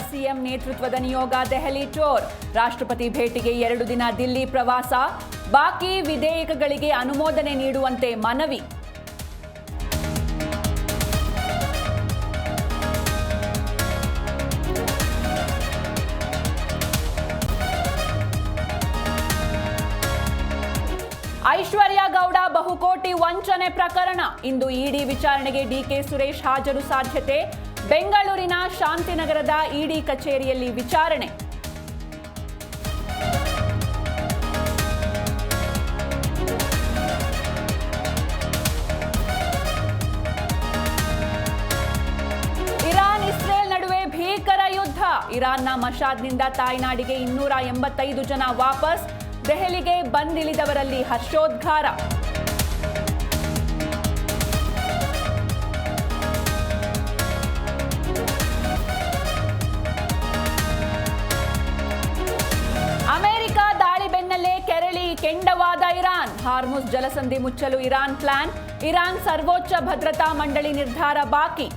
CM ನೇತೃತ್ವದ ನಿಯೋಗ Delhi tour. ರಾಷ್ಟ್ರಪತಿ ಭೇಟಿಗೆ 2 ದಿನ ದಿಲ್ಲಿ ಪ್ರವಾಸ. ಬಾಕಿ ವಿಧೇಯಕಗಳಿಗೆ ಅನುಮೋದನೆ ನೀಡುವಂತೆ ಮನವಿ. ಐಶ್ವರ್ಯ ಗೌಡ ಬಹುಕೋಟಿ ವಂಚನೆ ಪ್ರಕರಣ. ಇಂದು ಇಡಿ ವಿಚಾರಣೆಗೆ ಡಿಕೆ ಸುರೇಶ್ ಹಾಜರು ಸಾಧ್ಯತೆ. ಬೆಂಗಳೂರಿನ ಶಾಂತಿನಗರದ ಇಡಿ ಕಚೇರಿಯಲ್ಲಿ ವಿಚಾರಣೆ. ಇರಾನ್ ಇಸ್ರೇಲ್ ನಡುವೆ ಭೀಕರ ಯುದ್ಧ. ಇರಾನ್ನ ಮಶಾದ್ನಿಂದ ತಾಯ್ನಾಡಿಗೆ 285 ಜನ ವಾಪಸ್. ದೆಹಲಿಗೆ ಬಂದಿಳಿದವರಲ್ಲಿ ಹರ್ಷೋದ್ಗಾರ. ಅಮೆರಿಕ ದಾಳಿ ಬೆನ್ನಲ್ಲೇ ಕೆರಳಿ ಕೆಂಡವಾದ ಇರಾನ್. ಹಾರ್ಮುಜ್ ಜಲಸಂಧಿ ಮುಚ್ಚಲು ಇರಾನ್ ಪ್ಲಾನ್. ಇರಾನ್ ಸರ್ವೋಚ್ಚ ಭದ್ರತಾ ಮಂಡಳಿ ನಿರ್ಧಾರ ಬಾಕಿ.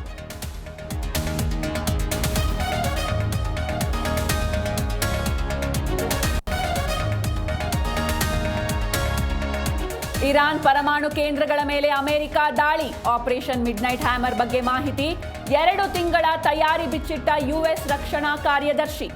ಇರಾನ್ ಪರಮಾಣು ಕೇಂದ್ರಗಳ ಮೇಲೆ ಅಮೆರಿಕ ದಾಳಿ. ಆಪರೇಷನ್ ಮಿಡ್ನೈಟ್ ಹ್ಯಾಮರ್ ಬಗ್ಗೆ ಮಾಹಿತಿ. 2 ತಿಂಗಳ ತಯಾರಿ ಬಿಚ್ಚಿಟ್ಟ ಯುಎಸ್ ರಕ್ಷಣಾ ಕಾರ್ಯದರ್ಶಿ.